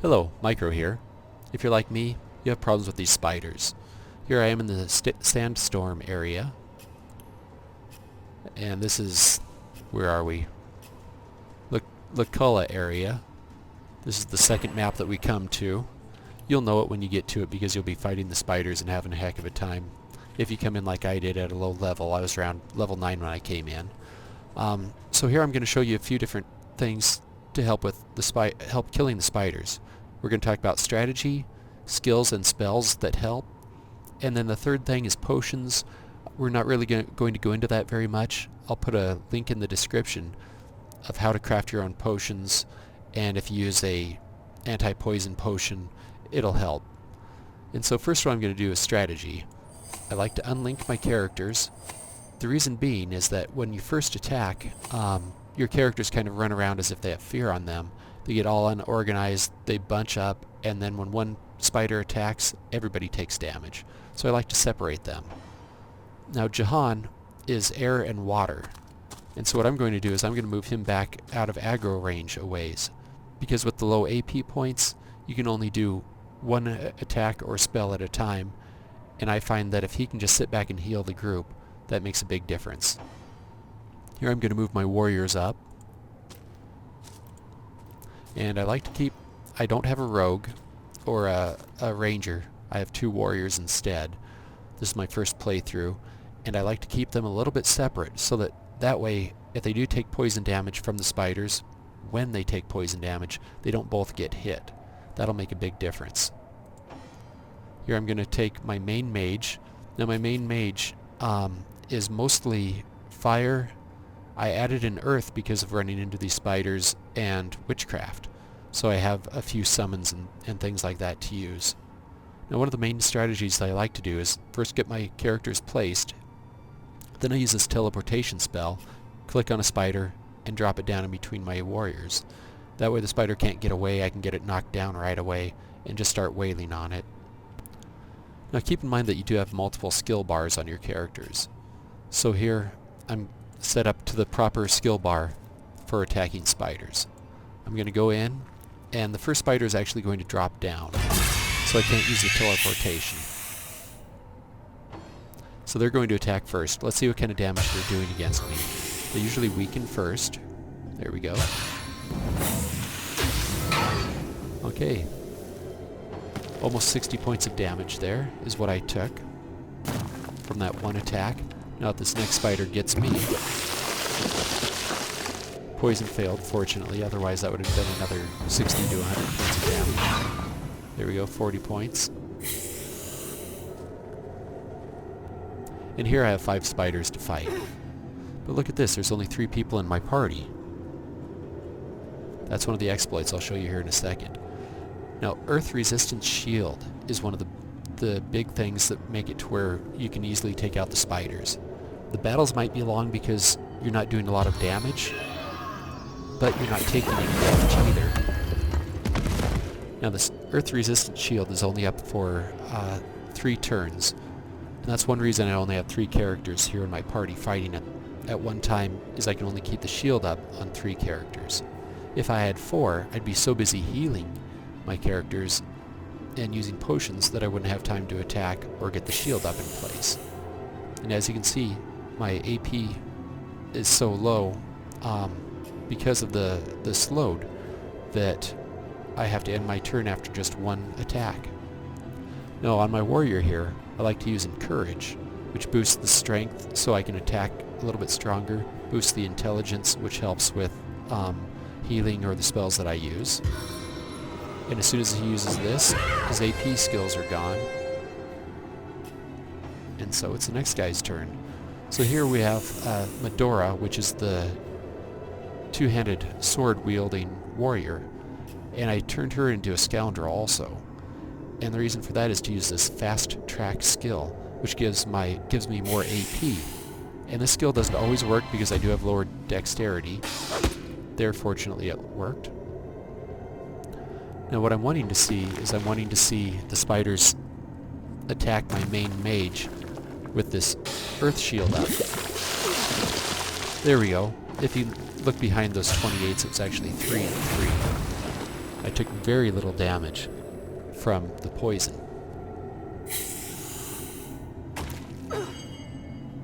Hello, Micro here. If you're like me, you have problems with these spiders. Here I am in the sandstorm area. And this is, where are we? Luculla area. This is the second map that we come to. You'll know it when you get to it because you'll be fighting the spiders and having a heck of a time. If you come in like I did at a low level, I was around level 9 when I came in. So here I'm going to show you a few different things to help with help killing the spiders. We're going to talk about strategy, skills and spells that help, and then the third thing is potions. We're not really going to go into that very much. I'll put a link in the description of how to craft your own potions, and if you use a anti-poison potion, it'll help. And so first what I'm going to do is strategy. I like to unlink my characters. The reason being is that when you first attack, your characters kind of run around as if they have fear on them. They get all unorganized, they bunch up, and then when one spider attacks, everybody takes damage. So I like to separate them. Now Jahan is air and water. And so what I'm going to do is I'm going to move him back out of aggro range a ways. Because with the low AP points, you can only do one attack or spell at a time. And I find that if he can just sit back and heal the group, that makes a big difference. Here I'm going to move my warriors up. And I like to keep, I don't have a rogue or a ranger. I have 2 warriors instead. This is my first playthrough. And I like to keep them a little bit separate so that way if they do take poison damage from the spiders, when they take poison damage, they don't both get hit. That'll make a big difference. Here I'm going to take my main mage. Now my main mage is mostly fire. I added an earth because of running into these spiders and witchcraft. So I have a few summons and things like that to use. Now one of the main strategies that I like to do is first get my characters placed. Then I use this teleportation spell, click on a spider, and drop it down in between my warriors. That way the spider can't get away, I can get it knocked down right away, and just start wailing on it. Now keep in mind that you do have multiple skill bars on your characters. So here I'm set up to the proper skill bar for attacking spiders. I'm going to go in, and the first spider is actually going to drop down, so I can't use the teleportation. So they're going to attack first. Let's see what kind of damage they're doing against me. They usually weaken first. There we go. Okay. Almost 60 points of damage there is what I took from that one attack. Now this next spider gets me. Poison failed, fortunately, otherwise that would have been another 60 to 100 points of damage. There we go, 40 points. And here I have 5 spiders to fight. But look at this, there's only 3 people in my party. That's one of the exploits I'll show you here in a second. Now, Earth Resistance Shield is one of the big things that make it to where you can easily take out the spiders. The battles might be long because you're not doing a lot of damage, but you're not taking any damage either. Now this Earth Resistance Shield is only up for 3 turns. And that's one reason I only have 3 characters here in my party fighting at one time, is I can only keep the shield up on 3 characters. If I had 4, I'd be so busy healing my characters and using potions that I wouldn't have time to attack or get the shield up in place. And as you can see, my AP is so low because of the slowed that I have to end my turn after just 1 attack. Now on my warrior here, I like to use Encourage, which boosts the strength so I can attack a little bit stronger, boosts the intelligence, which helps with healing or the spells that I use. And as soon as he uses this, his AP skills are gone. And so it's the next guy's turn. So here we have Medora, which is the 2-handed sword-wielding warrior. And I turned her into a scoundrel also. And the reason for that is to use this fast track skill, which gives me more AP. And this skill doesn't always work because I do have lower dexterity. There, fortunately, it worked. Now what I'm wanting to see is I'm wanting to see the spiders attack my main mage with this earth shield up. There we go. If you look behind those 28s, it's actually 3 and 3. I took very little damage from the poison.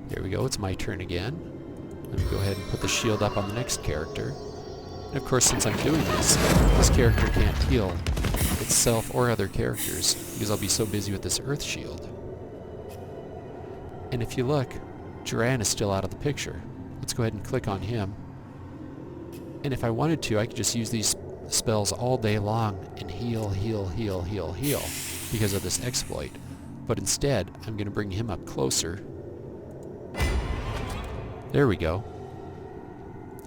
There we go, it's my turn again. Let me go ahead and put the shield up on the next character. And of course, since I'm doing this character can't heal itself or other characters because I'll be so busy with this earth shield. And if you look, Duran is still out of the picture. Let's go ahead and click on him. And if I wanted to, I could just use these spells all day long and heal, heal, heal, heal, heal because of this exploit. But instead, I'm going to bring him up closer. There we go.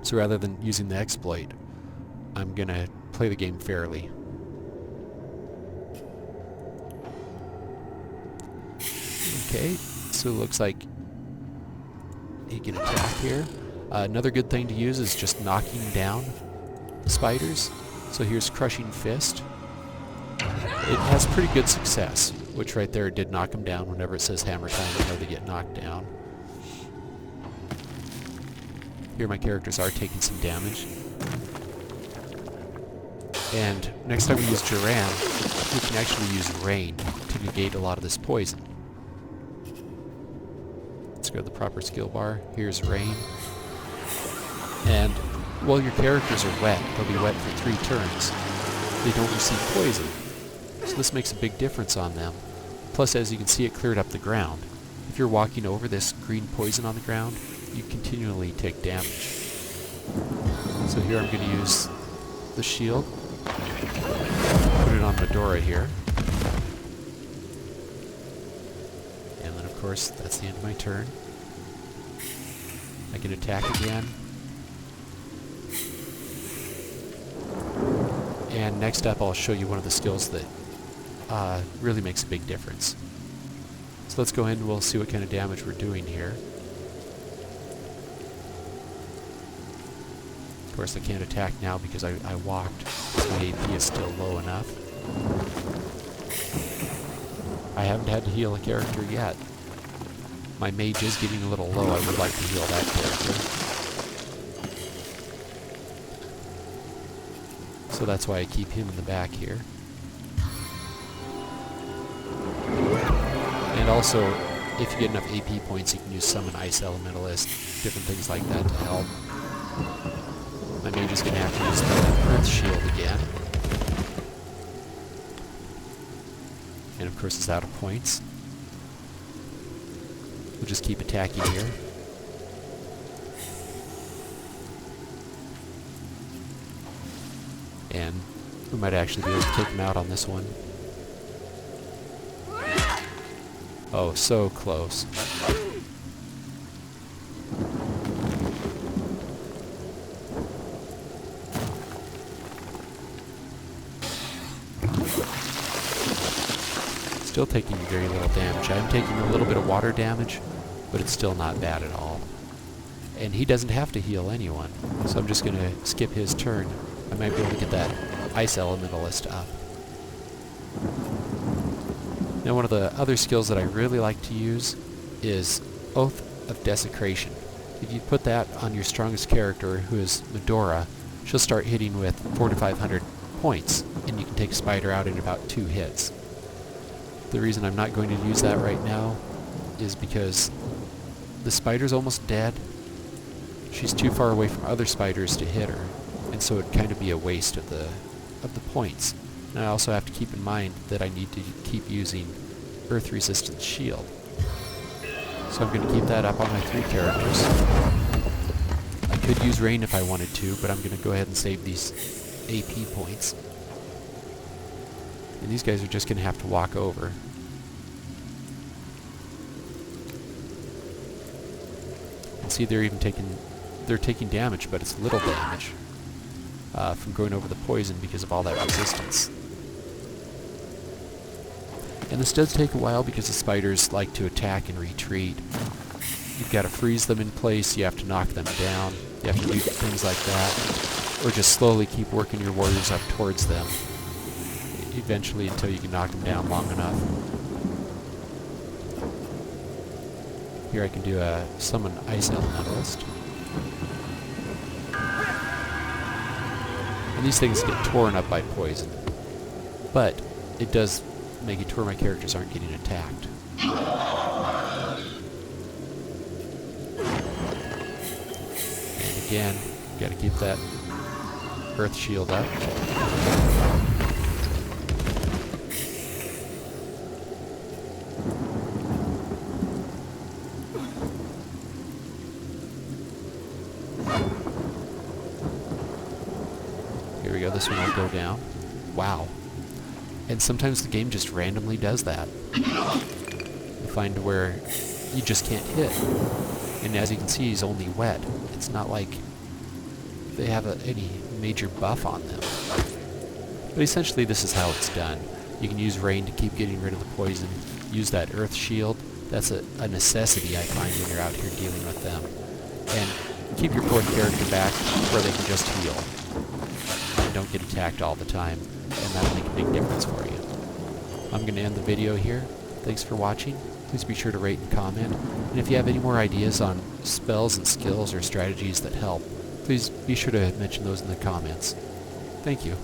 So rather than using the exploit, I'm going to play the game fairly. Okay, so it looks like he can attack here. Another good thing to use is just knocking down the spiders. So here's Crushing Fist. It has pretty good success, which right there did knock them down. Whenever it says hammer time, I know they get knocked down. Here my characters are taking some damage. And next time we use Duran, we can actually use Rain to negate a lot of this poison. Let's go to the proper skill bar. Here's Rain. And while your characters are wet, they'll be wet for 3 turns. They don't receive poison. So this makes a big difference on them. Plus, as you can see, it cleared up the ground. If you're walking over this green poison on the ground, you continually take damage. So here I'm going to use the shield. Put it on Medora here. And then of course, that's the end of my turn. I can attack again. And next up I'll show you one of the skills that really makes a big difference. So let's go ahead and we'll see what kind of damage we're doing here. Of course I can't attack now because I walked, so my AP is still low enough. I haven't had to heal a character yet. My mage is getting a little low. I would like to heal that character. So that's why I keep him in the back here. And also, if you get enough AP points, you can use Summon Ice Elementalist, different things like that to help. My mage is going to have to use the Earth Shield again. And of course it's out of points. We'll just keep attacking here. And we might actually be able to take him out on this one. Oh, so close. Still taking very little damage. I'm taking a little bit of water damage, but it's still not bad at all. And he doesn't have to heal anyone, so I'm just going to skip his turn. I might be able to get that Ice Elementalist up. Now one of the other skills that I really like to use is Oath of Desecration. If you put that on your strongest character, who is Medora, she'll start hitting with 400 to 500 points, and you can take a spider out in about 2 hits. The reason I'm not going to use that right now is because the spider's almost dead. She's too far away from other spiders to hit her, and so it'd kind of be a waste of the points. And I also have to keep in mind that I need to keep using Earth Resistance Shield. So I'm going to keep that up on my 3 characters. I could use Rain if I wanted to, but I'm going to go ahead and save these AP points. And these guys are just going to have to walk over. And see, they're taking damage, but it's little damage from going over the poison because of all that resistance. And this does take a while because the spiders like to attack and retreat. You've got to freeze them in place, you have to knock them down, you have to do things like that, or just slowly keep working your warriors up towards them, eventually until you can knock them down long enough. Here I can do a Summon Ice Elementalist. And And these things get torn up by poison. But it does make it to where my characters aren't getting attacked. And again, gotta keep that earth shield up. Here we go, this one will go down. Wow. And sometimes the game just randomly does that. You find where you just can't hit. And as you can see, he's only wet. It's not like they have any major buff on them. But essentially this is how it's done. You can use rain to keep getting rid of the poison. Use that earth shield. That's a necessity I find when you're out here dealing with them. And keep your fourth character back where they can just heal. And don't get attacked all the time. And that'll make a big difference for you. I'm going to end the video here. Thanks for watching. Please be sure to rate and comment. And if you have any more ideas on spells and skills or strategies that help, please be sure to mention those in the comments. Thank you.